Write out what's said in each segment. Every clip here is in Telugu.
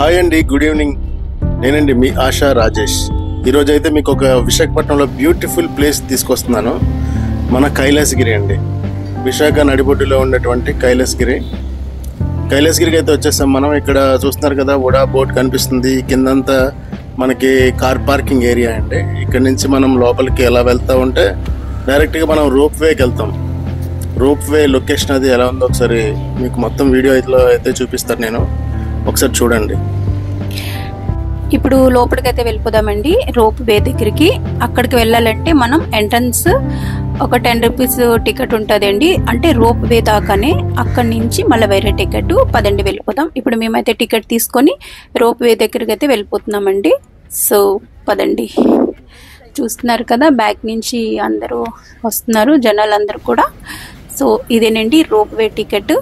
హాయ్ అండి, గుడ్ ఈవినింగ్. నేనండి మీ ఆశా రాజేష్. ఈరోజు అయితే మీకు ఒక విశాఖపట్నంలో బ్యూటిఫుల్ ప్లేస్ తీసుకొస్తున్నాను. మన కైలాసగిరి అండి. విశాఖ నడిబొడ్డులో ఉన్నటువంటి కైలాసగిరికి అయితే వచ్చేసాం మనం. ఇక్కడ చూస్తున్నారు కదా, ఉడా బోట్ కనిపిస్తుంది. కిందంతా మనకి కార్ పార్కింగ్ ఏరియా అండి. ఇక్కడ నుంచి మనం లోపలికి ఎలా వెళ్తూ ఉంటే డైరెక్ట్గా మనం రోప్ వేకి వెళ్తాం. రోప్ వే లొకేషన్ అది ఎలా ఉందో ఒకసారి మీకు మొత్తం వీడియో అయితే చూపిస్తాను నేను. ఒకసారి చూడండి. ఇప్పుడు లోపలికైతే వెళ్ళిపోదామండి. రోప్ వే దగ్గరికి. అక్కడికి వెళ్ళాలంటే మనం ఎంట్రన్స్ ఒక 10 రూపీస్ టికెట్ ఉంటుందండి. అంటే రోప్ వే దాకానే. అక్కడి నుంచి మళ్ళీ వేరే టికెట్. పదండి వెళ్ళిపోదాం. ఇప్పుడు మేమైతే టికెట్ తీసుకొని రోప్ వే దగ్గరికి అయితే వెళ్ళిపోతున్నామండి. సో పదండి. చూస్తున్నారు కదా, బ్యాక్ నుంచి అందరూ వస్తున్నారు, జనాలందరూ కూడా. సో ఇదేనండి రోప్ వే టికెట్.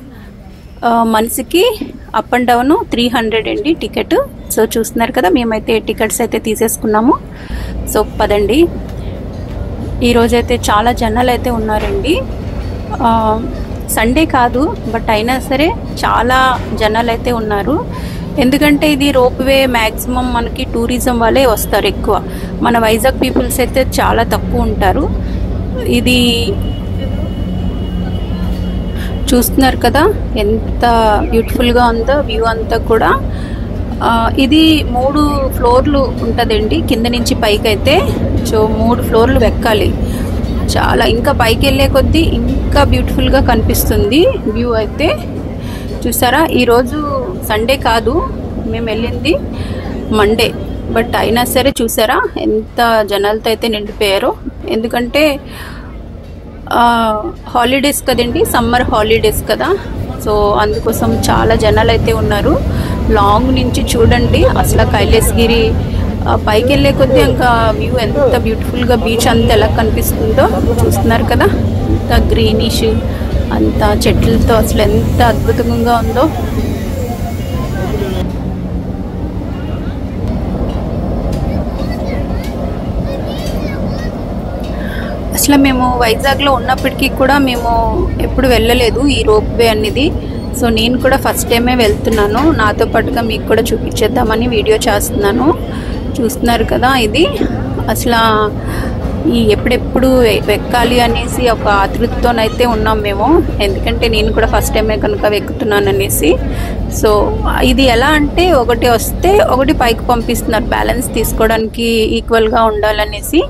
మనిషికి అప్ అండ్ డౌన్ 300 అండి టికెట్. సో చూస్తున్నారు కదా, మేమైతే టికెట్స్ అయితే తీసేసుకున్నాము. సో పదండి. ఈరోజైతే చాలా జనాలు అయితే ఉన్నారండి. సండే కాదు, బట్ అయినా సరే చాలా జనాలు అయితే ఉన్నారు. ఎందుకంటే ఇది రోప్ వే మ్యాక్సిమం మనకి టూరిజం వాళ్ళే వస్తారు ఎక్కువ. మన వైజాగ్ పీపుల్స్ అయితే చాలా తక్కువ ఉంటారు. ఇది చూస్తున్నారు కదా ఎంత బ్యూటిఫుల్గా ఉందో వ్యూ అంతా కూడా. ఇది 3 ఫ్లోర్లు ఉంటుందండి కింద నుంచి పైకి అయితే. సో 3 ఫ్లోర్లు ఎక్కాలి. చాలా ఇంకా పైకి వెళ్ళే కొద్దీ ఇంకా బ్యూటిఫుల్గా కనిపిస్తుంది వ్యూ అయితే. చూసారా, ఈరోజు సండే కాదు, మేము వెళ్ళింది మండే. బట్ అయినా సరే చూసారా ఎంత జనాలతో అయితే నిండిపోయారో. ఎందుకంటే హాలిడేస్ కదండి, సమ్మర్ హాలిడేస్ కదా. సో అందుకోసం చాలా జనాలు అయితే ఉన్నారు. లాంగ్ నుంచి చూడండి అసలు కైలాసగిరి పైకి వెళ్ళే కొద్దీ ఇంకా వ్యూ ఎంత బ్యూటిఫుల్గా బీచ్ అంతా ఎలా కనిపిస్తుందో చూస్తున్నారు కదా. అంత గ్రీనిష్, అంత చెట్లతో అసలు ఎంత అద్భుతంగా ఉందో. అసలు మేము వైజాగ్లో ఉన్నప్పటికీ కూడా మేము ఎప్పుడు వెళ్ళలేదు ఈ రోప్ వే అనేది. సో నేను కూడా ఫస్ట్ టైమే వెళ్తున్నాను. నాతో పాటుగా మీకు కూడా చూపించేద్దామని వీడియో చేస్తున్నాను. చూస్తున్నారు కదా, ఇది అసలు ఈ ఎప్పుడెప్పుడు ఎక్కాలి అనేసి ఒక ఆతృతతోనైతే ఉన్నాం మేము. ఎందుకంటే నేను కూడా ఫస్ట్ టైమే కనుక ఎక్కుతున్నాను అనేసి. సో ఇది ఎలా అంటే ఒకటి వస్తే ఒకటి పైకి పంపిస్తున్నారు, బ్యాలెన్స్ తీసుకోవడానికి ఈక్వల్గా ఉండాలనేసి.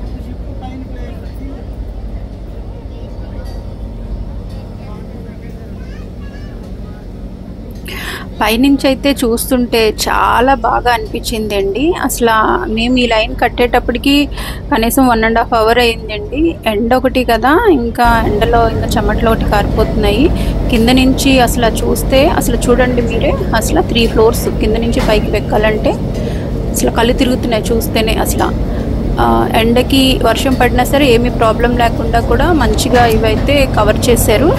పైనుంచి అయితే చూస్తుంటే చాలా బాగా అనిపించింది అండి. అసలు మేము ఈ లైన్ కట్టేటప్పటికి కనీసం 1.5 అవర్ అయిందండి. ఎండ ఒకటి కదా, ఇంకా ఎండలో ఇంకా చెమటలో ఒకటి కారిపోతున్నాయి. కింద నుంచి అసలు చూస్తే అసలు చూడండి మీరే, అసలు 3 ఫ్లోర్స్ కింద నుంచి పైకి ఎక్కాలంటే అసలు కళ్ళు తిరుగుతున్నాయి చూస్తేనే. అసలు ఎండకి వర్షం పడినా సరే ఏమీ ప్రాబ్లం లేకుండా కూడా మంచిగా ఇవైతే కవర్ చేశారు.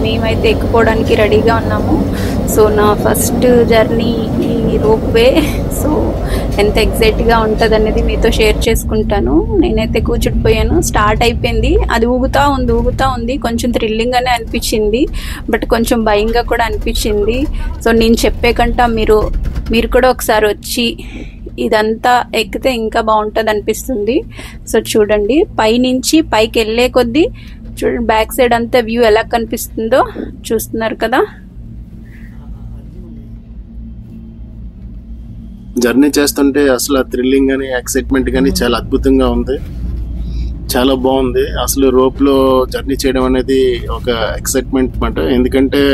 మేమైతే ఎక్కుకోవడానికి రెడీగా ఉన్నాము. సో నా ఫస్ట్ జర్నీ ఈ రోప్ వే. సో ఎంత ఎగ్జైట్గా ఉంటుంది అనేది మీతో షేర్ చేసుకుంటాను. నేనైతే కూర్చుడిపోయాను. స్టార్ట్ అయిపోయింది, అది ఊగుతూ ఉంది. కొంచెం థ్రిల్లింగ్గానే అనిపించింది, బట్ కొంచెం భయంగా కూడా అనిపించింది. సో నేను చెప్పే కంట మీరు కూడా ఒకసారి వచ్చి ఇదంతా ఎక్కితే ఇంకా బాగుంటుంది అనిపిస్తుంది. సో చూడండి, పైనుంచి పైకి వెళ్ళే కొద్దీ చూడండి బ్యాక్ సైడ్ అంతా వ్యూ ఎలా కనిపిస్తుందో చూస్తున్నారు కదా. జర్నీ చేస్తుంటే అసలు థ్రిల్లింగ్ కానీ ఎక్సైట్మెంట్ కానీ చాలా అద్భుతంగా ఉంది. చాలా బాగుంది. అసలు రోప్లో జర్నీ చేయడం అనేది ఒక ఎక్సైట్మెంట్ అన్నమాట. ఎందుకంటే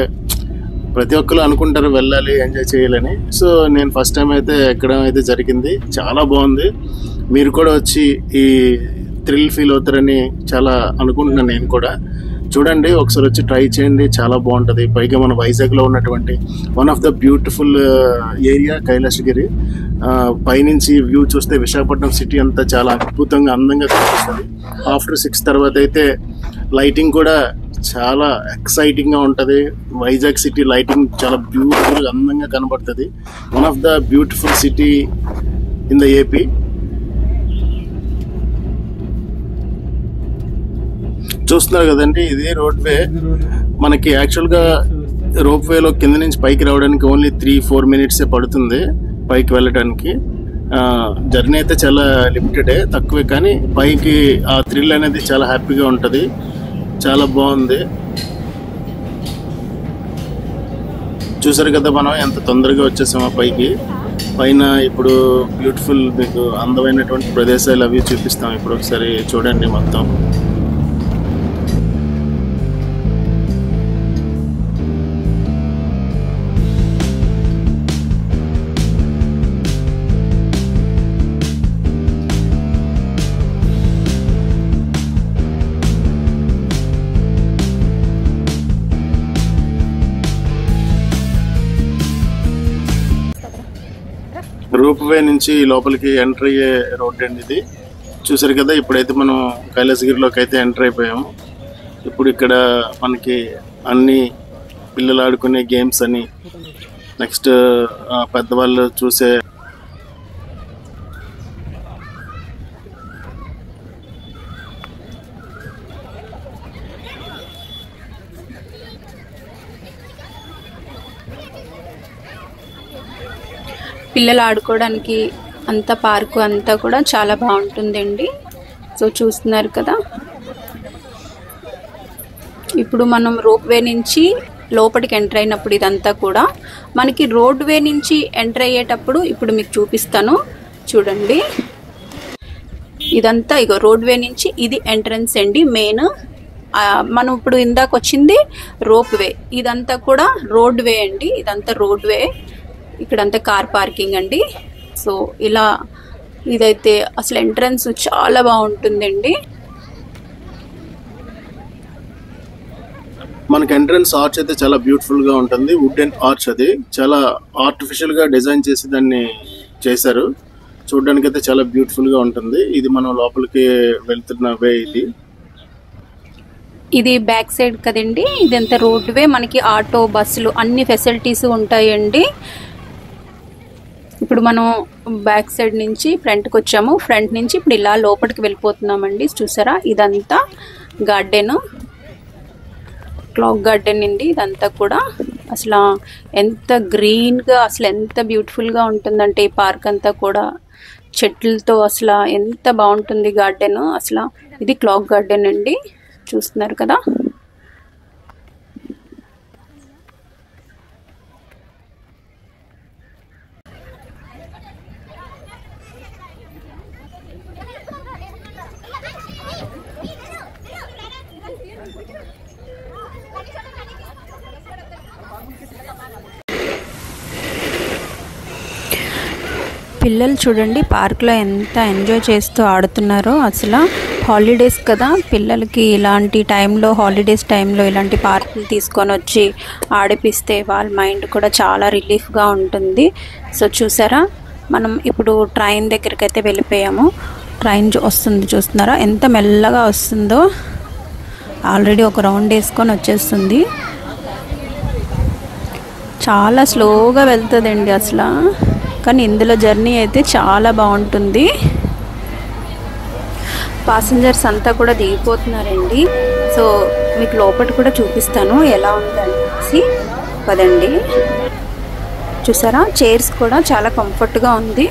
ప్రతి ఒక్కరు అనుకుంటారు వెళ్ళాలి, ఎంజాయ్ చేయాలని. సో నేను ఫస్ట్ టైం అయితే ఎక్కడం అయితే జరిగింది. చాలా బాగుంది. మీరు కూడా వచ్చి ఈ థ్రిల్ ఫీల్ అవుతారని చాలా అనుకుంటున్నాను నేను కూడా. చూడండి, ఒకసారి వచ్చి ట్రై చేయండి, చాలా బాగుంటుంది. పైగా మన వైజాగ్లో ఉన్నటువంటి one of the beautiful area Kailasagiri. పైనుంచి వ్యూ చూస్తే విశాఖపట్నం సిటీ అంతా చాలా అద్భుతంగా అందంగా కనిపిస్తుంది. ఆఫ్టర్ 6 తర్వాత అయితే లైటింగ్ కూడా చాలా ఎక్సైటింగ్గా ఉంటుంది. వైజాగ్ సిటీ లైటింగ్ చాలా బ్యూటిఫుల్గా అందంగా కనబడుతుంది. One of the beautiful city in the AP. చూస్తున్నారు కదండి, ఇది రోడ్ వే. మనకి యాక్చువల్గా రోప్ వేలో కింద నుంచి పైకి రావడానికి ఓన్లీ 3-4 మినిట్సే పడుతుంది పైకి వెళ్ళడానికి. జర్నీ అయితే చాలా లిమిటెడే, తక్కువే, కానీ పైకి ఆ థ్రిల్ అనేది చాలా హ్యాపీగా ఉంటుంది. చాలా బాగుంది. చూసారు కదా మనం ఎంత తొందరగా వచ్చేసామో పైకి. పైన ఇప్పుడు బ్యూటిఫుల్ మీకు అందమైనటువంటి ప్రదేశాలు అవి చూపిస్తాం. ఇప్పుడు ఒకసారి చూడండి మొత్తం. రూప్ వే నుంచి లోపలికి ఎంటర్ అయ్యే రోడ్ అండి ఇది. చూసారు కదా, ఇప్పుడైతే మనం కైలాసగిరిలోకి అయితే ఎంటర్ అయిపోయాము. ఇప్పుడు ఇక్కడ మనకి అన్ని పిల్లలు ఆడుకునే గేమ్స్ అని, నెక్స్ట్ పెద్దవాళ్ళు చూసే పిల్లలు ఆడుకోవడానికి అంత పార్కు అంతా కూడా చాలా బాగుంటుందండి. సో చూస్తున్నారు కదా, ఇప్పుడు మనం రోప్ వే నుంచి లోపలికి ఎంటర్ అయినప్పుడు ఇదంతా కూడా మనకి రోడ్ వే నుంచి ఎంటర్ అయ్యేటప్పుడు ఇప్పుడు మీకు చూపిస్తాను చూడండి. ఇదంతా ఇగో రోడ్ వే నుంచి ఇది ఎంట్రన్స్ అండి మెయిన్. మనం ఇప్పుడు ఇందాక వచ్చింది రోప్ వే, ఇదంతా కూడా రోడ్ వే అండి. ఇదంతా రోడ్ వే, ఇక్కడంతా కార్ పార్కింగ్ అండి. సో ఇలా ఇదైతే అసలు ఎంట్రన్స్ చాలా బాగుంటుందండి. మనకి ఎంట్రన్స్ ఆర్చ్ అయితే చాలా బ్యూటిఫుల్ గా ఉంటుంది. వుడెన్ ఆర్చ్, అది చాలా ఆర్టిఫిషియల్ గా డిజైన్ చేసి దాన్ని చేశారు. చూడడానికి అయితే చాలా బ్యూటిఫుల్ గా ఉంటుంది. ఇది మనం లోపలికి వెళ్తున్న వే. ఇది బ్యాక్ సైడ్ కదండి, ఇదంతా రోడ్ వే. మనకి ఆటో, బస్సులు అన్ని ఫెసిలిటీస్ ఉంటాయండి. ఇప్పుడు మనం బ్యాక్ సైడ్ నుంచి ఫ్రంట్కి వచ్చాము. ఫ్రంట్ నుంచి ఇప్పుడు ఇలా లోపలికి వెళ్ళిపోతున్నామండి. చూసారా, ఇదంతా గార్డెన్, క్లాక్ గార్డెన్ అండి. ఇదంతా కూడా అసలు ఎంత గ్రీన్గా, అసలు ఎంత బ్యూటిఫుల్గా ఉంటుందంటే ఈ పార్క్ అంతా కూడా చెట్లతో అసలు ఎంత బాగుంటుంది గార్డెన్. అసలు ఇది క్లాక్ గార్డెన్ అండి, చూస్తున్నారు కదా. పిల్లలు చూడండి పార్క్లో ఎంత ఎంజాయ్ చేస్తూ ఆడుతున్నారో. అసలు హాలిడేస్ కదా, పిల్లలకి ఇలాంటి టైంలో, హాలిడేస్ టైంలో ఇలాంటి పార్కులు తీసుకొని వచ్చి ఆడిపిస్తే వాళ్ళ మైండ్ కూడా చాలా రిలీఫ్గా ఉంటుంది. సో చూసారా, మనం ఇప్పుడు ట్రైన్ దగ్గరికి అయితే వెళ్ళిపోయాము. ట్రైన్ వస్తుంది, చూస్తున్నారా ఎంత మెల్లగా వస్తుందో. ఆల్రెడీ ఒక రౌండ్ వేసుకొని వచ్చేస్తుంది. చాలా స్లోగా వెళ్తుందండి అసలు, కానీ ఇందులో జర్నీ అయితే చాలా బాగుంటుంది. ప్యాసింజర్స్ అంతా కూడా దిగిపోతున్నారండి. సో మీకు లోపల కూడా చూపిస్తాను ఎలా ఉందనేసి. పదండి. చూసారా, చైర్స్ కూడా చాలా కంఫర్ట్గా ఉంది,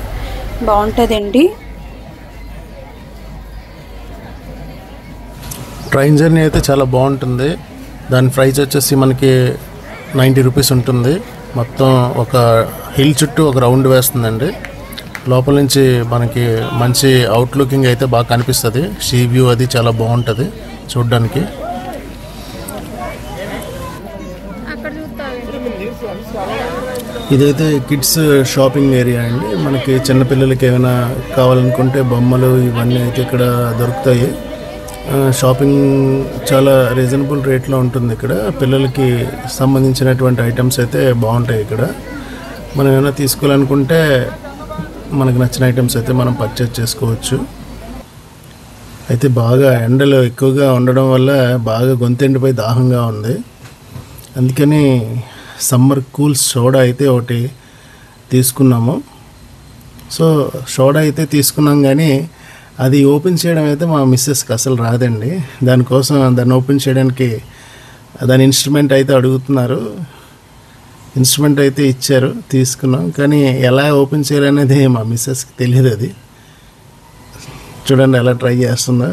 బాగుంటుందండి. ట్రైన్ జర్నీ అయితే చాలా బాగుంటుంది. దాని ప్రైస్ వచ్చేసి మనకి 90 రూపీస్ ఉంటుంది. మొత్తం ఒక హిల్ చుట్టూ ఒక రౌండ్ వేస్తుందండి. లోపల నుంచి మనకి మంచి అవుట్లుకింగ్ అయితే బాగా కనిపిస్తుంది. సీ వ్యూ అది చాలా బాగుంటుంది చూడడానికి. ఇదైతే కిడ్స్ షాపింగ్ ఏరియా అండి. మనకి చిన్నపిల్లలకి ఏమైనా కావాలనుకుంటే బొమ్మలు ఇవన్నీ అయితే ఇక్కడ దొరుకుతాయి. షాపింగ్ చాలా రీజనబుల్ రేట్లో ఉంటుంది ఇక్కడ. పిల్లలకి సంబంధించినటువంటి ఐటమ్స్ అయితే బాగుంటాయి ఇక్కడ. మనం ఏమైనా తీసుకోవాలనుకుంటే మనకు నచ్చిన ఐటమ్స్ అయితే మనం పర్చేజ్ చేసుకోవచ్చు. అయితే బాగా ఎండలు ఎక్కువగా ఉండడం వల్ల బాగా గొంతెండిపోయి దాహంగా ఉంది. అందుకని సమ్మర్ కూల్ సోడా అయితే ఒకటి తీసుకున్నాము. సో సోడా అయితే తీసుకున్నాం, కానీ అది ఓపెన్ చేయడం అయితే మా మిస్సెస్కి అసలు రాదండి. దానికోసం దాన్ని ఓపెన్ చేయడానికి దాని ఇన్స్ట్రుమెంట్ అయితే అడుగుతున్నారు. ఇన్స్ట్రుమెంట్ అయితే ఇచ్చారు, తీసుకున్నాం. కానీ ఎలా ఓపెన్ చేయాలనేది మా మిస్సెస్కి తెలియదు. అది చూడండి ఎలా ట్రై చేస్తుందో.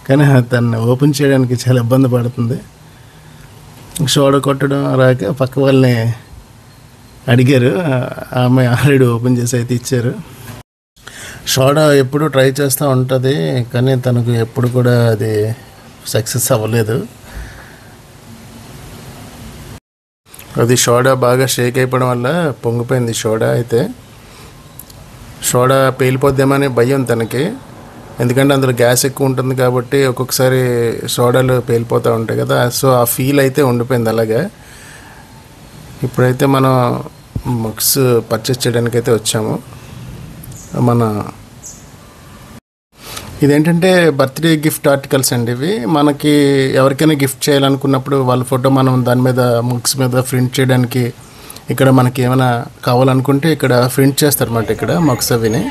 కానీ తను ఓపెన్ చేయడానికి చాలా ఇబ్బంది పడుతుంది. సోడా కొట్టడం రాక పక్క వాళ్ళని అడిగారు, ఆమె ఆల్రెడీ ఓపెన్ చేసి అయితే ఇచ్చారు. సోడా ఎప్పుడు ట్రై చేస్తూ ఉంటుంది, కానీ తనకు ఎప్పుడు కూడా అది సక్సెస్ అవ్వలేదు. అది సోడా బాగా షేక్ అయిపోవడం వల్ల పొంగిపోయింది సోడా. అయితే సోడా పేలిపోద్దామని భయం తనకి, ఎందుకంటే అందులో గ్యాస్ ఎక్కువ ఉంటుంది కాబట్టి ఒక్కొక్కసారి సోడాలు పేలిపోతూ ఉంటాయి కదా. సో ఆ ఫీల్ అయితే ఉండిపోయింది అలాగే. ఇప్పుడైతే మనం మగ్స్ పర్చేస్ చేయడానికి అయితే వచ్చాము. మన ఇదేంటంటే బర్త్డే గిఫ్ట్ ఆర్టికల్స్ అండి ఇవి. మనకి ఎవరికైనా గిఫ్ట్ చేయాలనుకున్నప్పుడు వాళ్ళ ఫోటో మనం దాని మీద మగ్స్ మీద ప్రింట్ చేయడానికి ఇక్కడ మనకి ఏమైనా కావాలనుకుంటే ఇక్కడ ప్రింట్ చేస్తారన్నమాట ఇక్కడ మగ్స్ అవిని.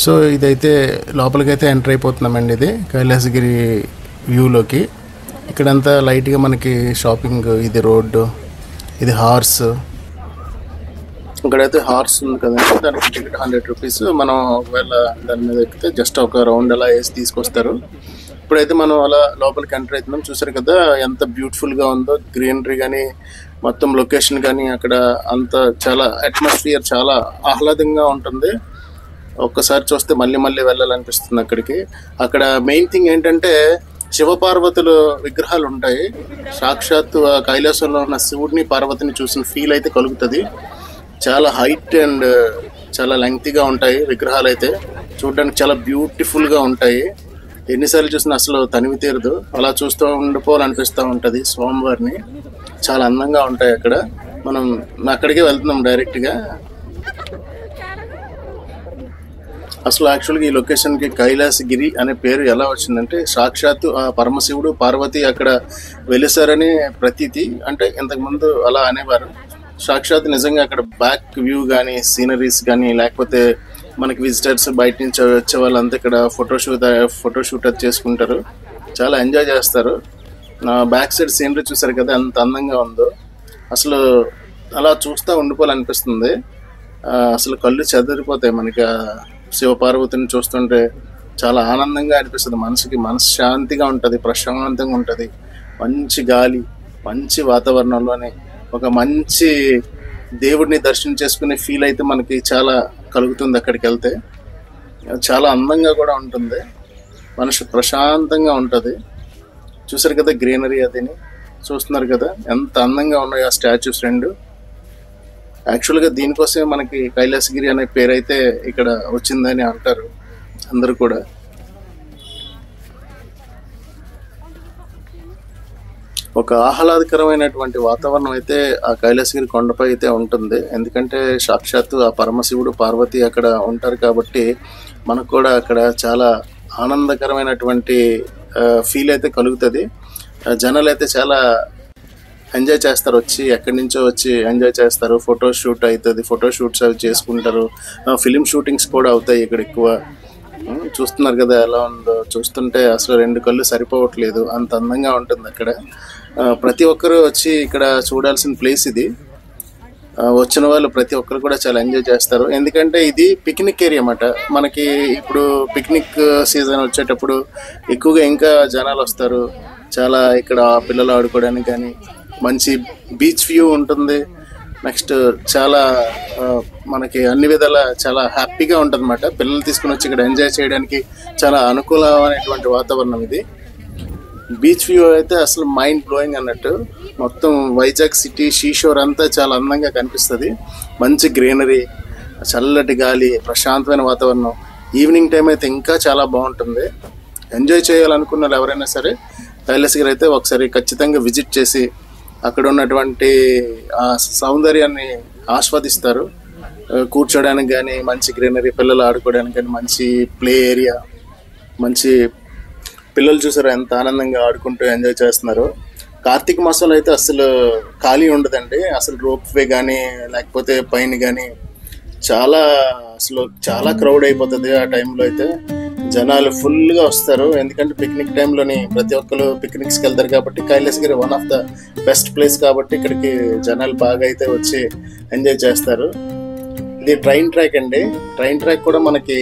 సో ఇదైతే లోపలికైతే ఎంటర్ అయిపోతున్నామండి. ఇది కైలాసగిరి వ్యూలోకి. ఇక్కడంతా లైట్గా మనకి షాపింగ్, ఇది రోడ్డు, ఇది హార్స్. ఇక్కడైతే హార్స్ ఉంది కదండి, దానికి టికెట్ 100 రూపీస్. మనం ఒకవేళ దాని మీద ఎక్కితే జస్ట్ ఒక రౌండ్ అలా వేసి తీసుకొస్తారు. ఇప్పుడైతే మనం అలా లోపలికి ఎంటర్ అవుతున్నాం. చూసారు కదా ఎంత బ్యూటిఫుల్గా ఉందో, గ్రీనరీ కానీ మొత్తం లొకేషన్ కానీ అక్కడ అంత చాలా అట్మాస్ఫియర్ చాలా ఆహ్లాదంగా ఉంటుంది. ఒక్కసారి చూస్తే మళ్ళీ మళ్ళీ వెళ్ళాలనిపిస్తుంది అక్కడికి. అక్కడ మెయిన్ థింగ్ ఏంటంటే శివపార్వతుల విగ్రహాలు ఉంటాయి. సాక్షాత్తు కైలాసంలో ఉన్న శివుడిని పార్వతిని చూసిన ఫీల్ అయితే కలుగుతుంది. చాలా హైట్ అండ్ చాలా లెంగ్తీగా ఉంటాయి విగ్రహాలు అయితే. చూడడానికి చాలా బ్యూటిఫుల్గా ఉంటాయి. ఎన్నిసార్లు చూసినా అసలు తనివి తీరదు. అలా చూస్తూ ఉండిపోవాలనిపిస్తూ ఉంటుంది స్వామివారిని. చాలా అందంగా ఉంటాయి అక్కడ. మనం అక్కడికే వెళ్తున్నాం డైరెక్ట్గా. అసలు యాక్చువల్గా ఈ లొకేషన్కి కైలాసగిరి అనే పేరు ఎలా వచ్చిందంటే సాక్షాత్తు ఆ పరమశివుడు పార్వతి అక్కడ వెలిసారని ప్రతీతి. అంటే ఇంతకుముందు అలా అనేవారు. సాక్షాత్ నిజంగా అక్కడ బ్యాక్ వ్యూ కానీ సీనరీస్ కానీ లేకపోతే మనకి విజిటర్స్ బయట నుంచి వచ్చే వాళ్ళంతా ఇక్కడ ఫోటోషూట్ అది చేసుకుంటారు. చాలా ఎంజాయ్ చేస్తారు. బ్యాక్ సైడ్ సీనరీ చూసారు కదా ఎంత అందంగా ఉందో. అసలు అలా చూస్తూ ఉండిపోవాలనిపిస్తుంది. అసలు కళ్ళు చెదిరిపోతాయి మనకి శివపార్వతిని చూస్తుంటే. చాలా ఆనందంగా అనిపిస్తుంది మనసుకి. మనశ్శాంతిగా ఉంటుంది, ప్రశాంతంగా ఉంటుంది. మంచి గాలి, మంచి వాతావరణంలోనే ఒక మంచి దేవుడిని దర్శనం చేసుకునే ఫీల్ అయితే మనకి చాలా కలుగుతుంది. అక్కడికి వెళ్తే చాలా అందంగా కూడా ఉంటుంది, మనసు ప్రశాంతంగా ఉంటుంది. చూసారు కదా గ్రీనరీ అదిని చూస్తున్నారు కదా ఎంత అందంగా ఉన్నాయి ఆ స్టాచ్యూస్ రెండు. యాక్చువల్గా దీనికోసమే మనకి కైలాసగిరి అనే పేరు అయితే ఇక్కడ వచ్చిందని అంటారు అందరూ కూడా. ఒక ఆహ్లాదకరమైనటువంటి వాతావరణం అయితే ఆ కైలాసగిరి కొండపై అయితే ఉంటుంది. ఎందుకంటే సాక్షాత్తు ఆ పరమశివుడు పార్వతి అక్కడ ఉంటారు కాబట్టి మనకు కూడా అక్కడ చాలా ఆనందకరమైనటువంటి ఫీల్ అయితే కలుగుతుంది. జనాలు అయితే చాలా ఎంజాయ్ చేస్తారు, వచ్చి ఎక్కడి నుంచో వచ్చి ఎంజాయ్ చేస్తారు. ఫోటో షూట్ అవుతుంది, ఫోటో షూట్స్ అవి చేసుకుంటారు. ఫిలిం షూటింగ్స్ కూడా అవుతాయి ఇక్కడ ఎక్కువ. చూస్తున్నారు కదా ఎలా ఉందో. చూస్తుంటే అసలు రెండు కళ్ళు సరిపోవట్లేదు, అంత అందంగా ఉంటుంది అక్కడ. ప్రతి ఒక్కరు వచ్చి ఇక్కడ చూడాల్సిన ప్లేస్ ఇది. వచ్చిన వాళ్ళు ప్రతి ఒక్కరు కూడా చాలా ఎంజాయ్ చేస్తారు. ఎందుకంటే ఇది పిక్నిక్ ఏరియా అన్నమాట. మనకి ఇప్పుడు పిక్నిక్ సీజన్ వచ్చేటప్పుడు ఎక్కువగా ఇంకా జనాలు వస్తారు. చాలా ఇక్కడ పిల్లలు ఆడుకోవడానికి కానీ మంచి బీచ్ వ్యూ ఉంటుంది. నెక్స్ట్ చాలా మనకి అన్ని విధాల చాలా హ్యాపీగా ఉంటుంది అన్నమాట. పిల్లలు తీసుకుని వచ్చి ఇక్కడ ఎంజాయ్ చేయడానికి చాలా అనుకూలమైనటువంటి వాతావరణం ఇది. బీచ్ వ్యూ అయితే అసలు మైండ్ బ్లోయింగ్ అన్నట్టు. మొత్తం వైజాగ్ సిటీ షీషోర్ అంతా చాలా అందంగా కనిపిస్తుంది. మంచి గ్రీనరీ, చల్లటి గాలి, ప్రశాంతమైన వాతావరణం. ఈవినింగ్ టైం అయితే ఇంకా చాలా బాగుంటుంది. ఎంజాయ్ చేయాలనుకున్న వాళ్ళు ఎవరైనా సరే కైలాసగిరి అయితే ఒకసారి ఖచ్చితంగా విజిట్ చేసి అక్కడ ఉన్నటువంటి ఆ సౌందర్యాన్ని ఆస్వాదిస్తారు. కూర్చోడానికి కానీ మంచి గ్రీనరీ, పిల్లలు ఆడుకోవడానికి కానీ మంచి ప్లే ఏరియా, మంచి పిల్లలు చూసారు ఎంత ఆనందంగా ఆడుకుంటూ ఎంజాయ్ చేస్తున్నారు. కార్తీక మాసంలో అయితే అసలు ఖాళీ ఉండదండి. అసలు రోప్ వే కానీ లేకపోతే పైన కానీ చాలా అసలు చాలా క్రౌడ్ అయిపోతుంది ఆ టైంలో అయితే. జనాలు ఫుల్గా వస్తారు, ఎందుకంటే పిక్నిక్ టైంలోని ప్రతి ఒక్కరు పిక్నిక్స్కి వెళ్తారు కాబట్టి Kailasagiri one of the best place కాబట్టి ఇక్కడికి జనాలు బాగా అయితే వచ్చి ఎంజాయ్ చేస్తారు. ఇది ట్రైన్ ట్రాక్ అండి. ట్రైన్ ట్రాక్ కూడా మనకి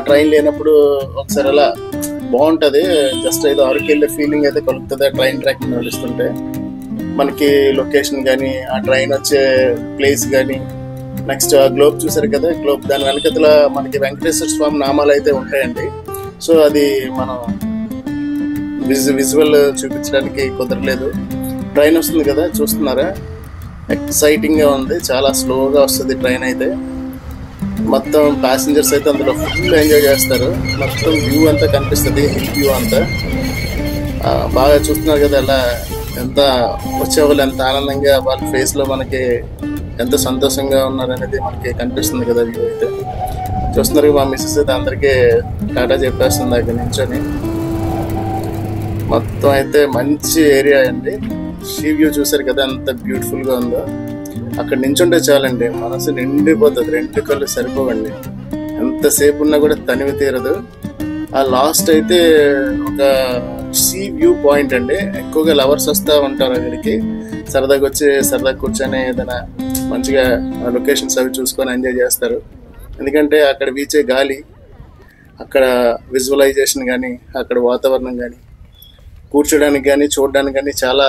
ట్రైన్ లేనప్పుడు ఒకసారి అలా బాగుంటుంది, జస్ట్ ఏదో అరకు వెళ్ళే ఫీలింగ్ అయితే కలుగుతుంది ఆ ట్రైన్ ట్రాక్ నడుస్తుంటే. మనకి లొకేషన్ కానీ ఆ ట్రైన్ వచ్చే ప్లేస్ కానీ, నెక్స్ట్ ఆ గ్లోబ్ చూసారు కదా, గ్లోబ్ దాని వెనకతల మనకి వెంకటేశ్వర స్వామి నామాలు అయితే ఉంటాయండి. సో అది మనం విజువల్ చూపించడానికి కుదరలేదు. ట్రైన్ వస్తుంది కదా, చూస్తున్నారా, ఎక్సైటింగ్గా ఉంది, చాలా స్లోగా వస్తుంది ట్రైన్ అయితే. మొత్తం ప్యాసింజర్స్ అయితే అందులో ఫుల్ ఎంజాయ్ చేస్తారు. మొత్తం వ్యూ అంతా కనిపిస్తుంది, హిల్ వ్యూ అంతా బాగా చూస్తున్నారు కదా. అలా ఎంత వచ్చేవాళ్ళు ఎంత ఆనందంగా వాళ్ళ ఫేస్లో మనకి ఎంత సంతోషంగా ఉన్నారనేది మనకి కనిపిస్తుంది కదా వ్యూ అయితే. చూస్తున్నారు మా మిస్సెస్ అయితే అందరికీ టాటా చెప్పేస్తుంది అక్కడి నుంచొని. మొత్తం అయితే మంచి ఏరియా అండి. సీ వ్యూ చూసారు కదా ఎంత బ్యూటిఫుల్గా ఉందో. అక్కడ నించుంటే చాలండి, మనసు నిండిపోతుంది, 2 కళ్ళు సరిపోవండి. ఎంతసేపు ఉన్నా కూడా తనివి తీరదు. ఆ లాస్ట్ అయితే ఒక సీ వ్యూ పాయింట్ అండి. ఎక్కువగా లవర్స్ వస్తూ ఉంటారు అక్కడికి, సరదాగా వచ్చి సరదాగా కూర్చొని ఏదైనా మంచిగా లొకేషన్స్ అవి చూసుకొని ఎంజాయ్ చేస్తారు. ఎందుకంటే అక్కడ వీచే గాలి, అక్కడ విజువలైజేషన్ కానీ, అక్కడ వాతావరణం కానీ, కూర్చోడానికి కానీ చూడడానికి కానీ చాలా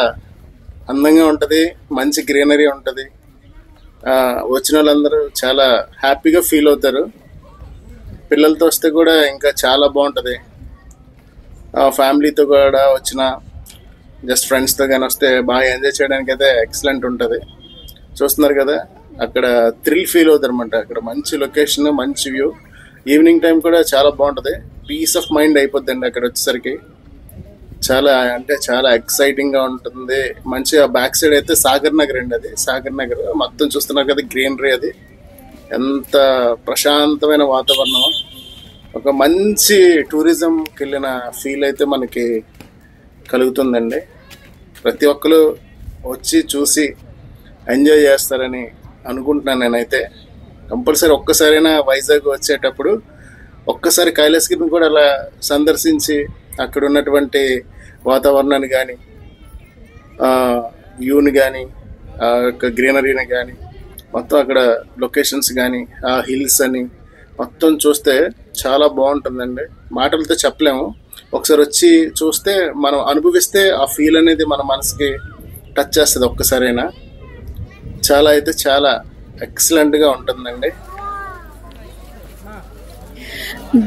అందంగా ఉంటుంది. మంచి గ్రీనరీ ఉంటుంది. వచ్చిన వాళ్ళందరూ చాలా హ్యాపీగా ఫీల్ అవుతారు. పిల్లలతో వస్తే కూడా ఇంకా చాలా బాగుంటుంది. ఫ్యామిలీతో కూడా వచ్చిన, జస్ట్ ఫ్రెండ్స్తో కానీ వస్తే బాగా ఎంజాయ్ చేయడానికి అయితే ఎక్సలెంట్ ఉంటుంది. చూస్తున్నారు కదా, అక్కడ థ్రిల్ ఫీల్ అవుతారు అనమాట. అక్కడ మంచి లొకేషన్, మంచి వ్యూ. ఈవినింగ్ టైం కూడా చాలా బాగుంటుంది, పీస్ ఆఫ్ మైండ్ అయిపోద్దండి అక్కడ వచ్చేసరికి. చాలా అంటే చాలా ఎక్సైటింగ్గా ఉంటుంది. మంచిగా బ్యాక్ సైడ్ అయితే సాగర్ నగర్ అండి, అది సాగర్ నగర్. మొత్తం చూస్తున్నారు కదా గ్రీనరీ, అది ఎంత ప్రశాంతమైన వాతావరణం. ఒక మంచి టూరిజంకి వెళ్ళిన ఫీల్ అయితే మనకి కలుగుతుందండి. ప్రతి ఒక్కరు వచ్చి చూసి ఎంజాయ్ చేస్తారని అనుకుంటున్నాను నేనైతే. కంపల్సరీ ఒక్కసారైనా వైజాగ్ వచ్చేటప్పుడు ఒక్కసారి కైలాసగిరిని కూడా అలా సందర్శించి అక్కడ ఉన్నటువంటి వాతావరణాన్ని కానీ, వ్యూని కానీ, గ్రీనరీని కానీ, మొత్తం అక్కడ లొకేషన్స్ కానీ, ఆ హిల్స్ అని మొత్తం చూస్తే చాలా బాగుంటుందండి. మాటలతో చెప్పలేము. ఒకసారి వచ్చి చూస్తే, మనం అనుభవిస్తే ఆ ఫీల్ అనేది మన మనసుకి టచ్ చేస్తుంది ఒక్కసారైనా. చాలా అయితే చాలా ఎక్సలెంట్గా ఉంటుందండి.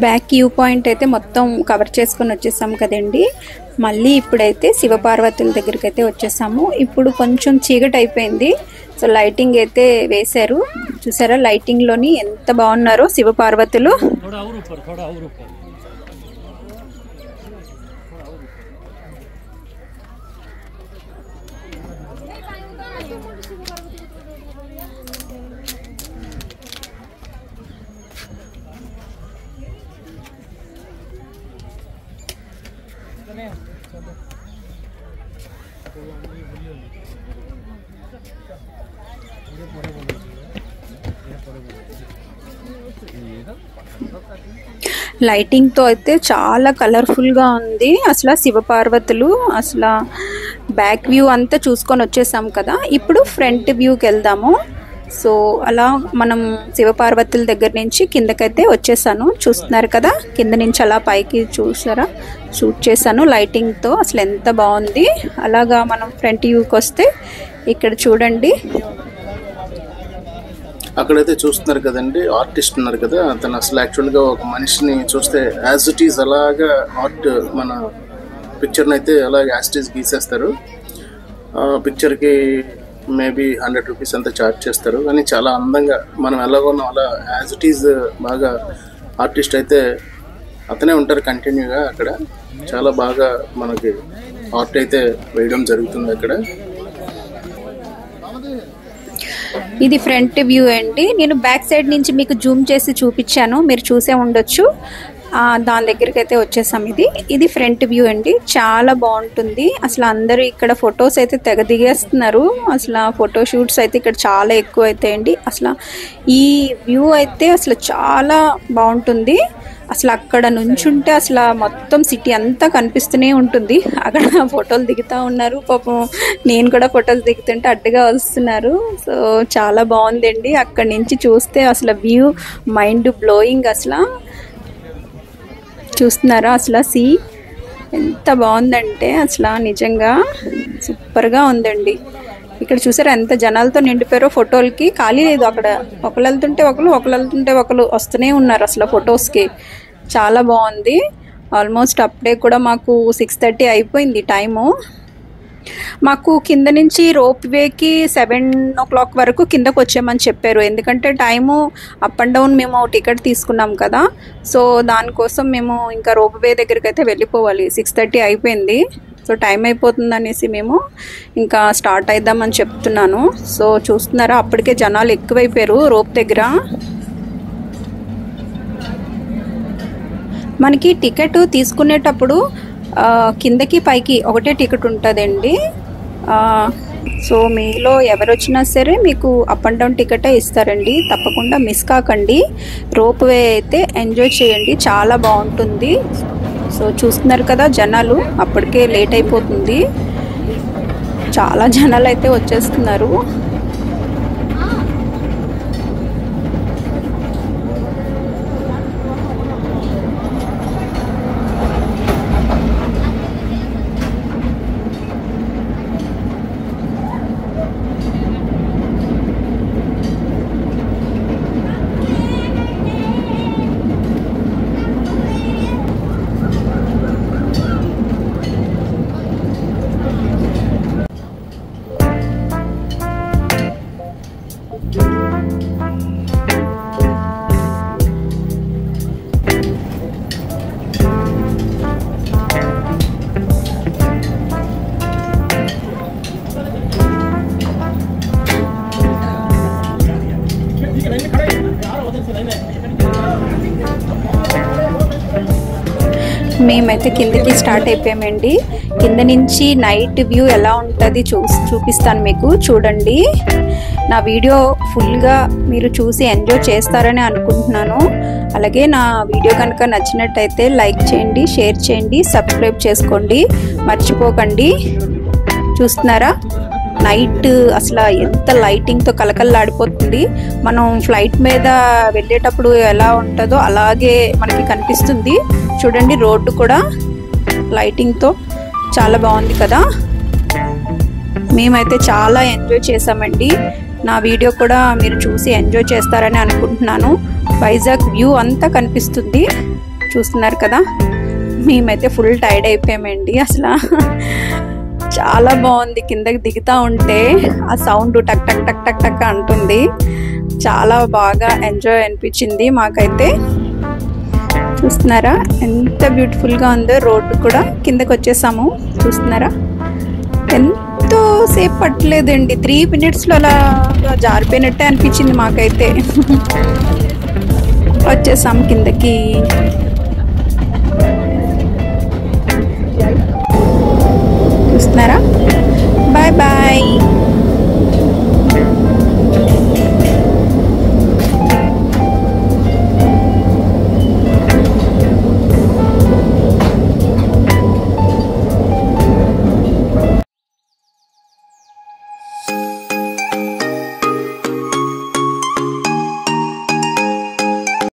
బ్యాక్ వ్యూ పాయింట్ అయితే మొత్తం కవర్ చేసుకొని వచ్చేసాం కదండి. మళ్ళీ ఇప్పుడైతే శివపార్వతుల దగ్గరికి అయితే వచ్చేసాము. ఇప్పుడు కొంచెం చీకటి అయిపోయింది, సో లైటింగ్ అయితే వేశారు. చూసారా లైటింగ్లోని ఎంత బాగున్నారో శివపార్వతులు. లైటింగ్తో అయితే చాలా కలర్ఫుల్గా ఉంది. అసలు శివపార్వతులు అసలు బ్యాక్ వ్యూ అంతా చూసుకొని వచ్చేసాం కదా. ఇప్పుడు ఫ్రంట్ వ్యూకి వెళ్దాము. సో అలా మనం శివపార్వతుల దగ్గర నుంచి కిందకైతే వచ్చేసాను. చూస్తున్నారు కదా, కింద నుంచి అలా పైకి చూసారా, షూట్ చేశాను లైటింగ్తో. అసలు ఎంత బాగుంది. అలాగా మనం ఫ్రంట్ వ్యూకి వస్తే ఇక్కడ చూడండి, అక్కడైతే చూస్తున్నారు కదండి, ఆర్టిస్ట్ ఉన్నారు కదా, అతను అసలు యాక్చువల్గా ఒక మనిషిని చూస్తే యాజ్ ఇట్ ఈజ్ అలాగా ఆర్ట్ మన పిక్చర్ని అయితే అలాగే యాజ్ ఇట్ ఈజ్ గీసేస్తారు. పిక్చర్కి మేబీ 100 రూపీస్ అంతా ఛార్జ్ చేస్తారు, కానీ చాలా అందంగా మనం ఎలాగోన్నాం అలా యాజ్ ఇట్ ఈజ్ బాగా ఆర్టిస్ట్ అయితే అతనే ఉంటారు కంటిన్యూగా. అక్కడ చాలా బాగా మనకి ఆర్ట్ అయితే వేయడం జరుగుతుంది అక్కడ. ఇది ఫ్రంట్ వ్యూ అండి. నేను బ్యాక్ సైడ్ నుంచి మీకు జూమ్ చేసి చూపించాను, మీరు చూసే ఉండొచ్చు. దాని దగ్గరికి అయితే వచ్చేసాం. ఇది ఫ్రంట్ వ్యూ అండి, చాలా బాగుంటుంది. అసలు అందరూ ఇక్కడ ఫొటోస్ అయితే తెగ దిగేస్తున్నారు. అసలు ఫోటో షూట్స్ అయితే ఇక్కడ చాలా ఎక్కువ అవుతాయండి. అసలు ఈ వ్యూ అయితే అసలు చాలా బాగుంటుంది. అసలు అక్కడ నుంచుంటే అసలు మొత్తం సిటీ అంతా కనిపిస్తూనే ఉంటుంది. అక్కడ ఫోటోలు దిగుతూ ఉన్నారు. పాపం నేను కూడా ఫొటోస్ దిగుతుంటే అడ్డుగా వస్తున్నారు. సో చాలా బాగుందండి. అక్కడి నుంచి చూస్తే అసలు వ్యూ మైండ్ బ్లోయింగ్. అసలు చూస్తున్నారా అసలు సీ ఎంత బాగుందంటే అసలు నిజంగా సూపర్గా ఉందండి. ఇక్కడ చూసారా ఎంత జనాలతో నిండిపోయారో. ఫోటోలకి ఖాళీ లేదు. అక్కడ ఒకళ్ళు వెళ్తుంటే ఒకళ్ళు వస్తూనే ఉన్నారు అసలు ఫొటోస్కి. చాలా బాగుంది. ఆల్మోస్ట్ అప్పుడే కూడా మాకు 6:30 అయిపోయింది టైము. మాకు కింద నుంచి రోప్ వేకి 7 o'clock వరకు కిందకు వచ్చామని చెప్పారు. ఎందుకంటే టైము అప్ అండ్ డౌన్ మేము టికెట్ తీసుకున్నాం కదా, సో దానికోసం మేము ఇంకా రోప్ వే దగ్గరికి అయితే వెళ్ళిపోవాలి. 6:30 అయిపోయింది. సో టైం అయిపోతుంది అనేసి మేము ఇంకా స్టార్ట్ అయిద్దామని చెప్తున్నాను. సో చూస్తున్నారా అప్పటికే జనాలు ఎక్కువైపోయారు రోప్ దగ్గర. మనకి టికెట్ తీసుకునేటప్పుడు కిందకి పైకి ఒకటే టికెట్ ఉంటుందండి. సో మీలో ఎవరు వచ్చినా సరే మీకు అప్ అండ్ డౌన్ టికెటే ఇస్తారండి. తప్పకుండా మిస్ కాకండి. రోప్ వే అయితే ఎంజాయ్ చేయండి, చాలా బాగుంటుంది. సో చూస్తున్నారు కదా జనాలు, అప్పటికే లేట్ అయిపోతుంది. చాలా జనాలు అయితే వచ్చేస్తున్నారు. మేమైతే కిందకి స్టార్ట్ అయిపోయామండి. కింద నుంచి నైట్ వ్యూ ఎలా ఉంటుంది చూపిస్తాను మీకు, చూడండి. నా వీడియో ఫుల్గా మీరు చూసి ఎంజాయ్ చేస్తారని అనుకుంటున్నాను. అలాగే నా వీడియో కనుక నచ్చినట్టయితే లైక్ చేయండి, షేర్ చేయండి, సబ్స్క్రైబ్ చేసుకోండి, మర్చిపోకండి. చూస్తున్నారా నైట్ అసలు ఎంత లైటింగ్తో కలకల్లాడిపోతుంది. మనం ఫ్లైట్ మీద వెళ్ళేటప్పుడు ఎలా ఉంటుందో అలాగే మనకి కనిపిస్తుంది. చూడండి రోడ్డు కూడా లైటింగ్తో చాలా బాగుంది కదా. మేమైతే చాలా ఎంజాయ్ చేసామండి. నా వీడియో కూడా మీరు చూసి ఎంజాయ్ చేస్తారని అనుకుంటున్నాను. వైజాగ్ వ్యూ అంతా కనిపిస్తుంది, చూస్తున్నారు కదా. మేమైతే ఫుల్ టైర్డ్ అయిపోయామండి. అసలు చాలా బాగుంది. కిందకి దిగుతూ ఉంటే ఆ సౌండ్ టక్ టక్ టక్ టక్ టక్ అంటుంది. చాలా బాగా ఎంజాయ్ అనిపించింది మాకైతే. చూస్తున్నారా ఎంత బ్యూటిఫుల్గా ఉందో. రోడ్డు కూడా కిందకి వచ్చేసాము. చూస్తున్నారా ఎంతో సేపు పట్టలేదండి, 3 minutesలో అలా జారిపోయినట్టే అనిపించింది మాకైతే. వచ్చేసాము కిందకి. చూస్తున్నారా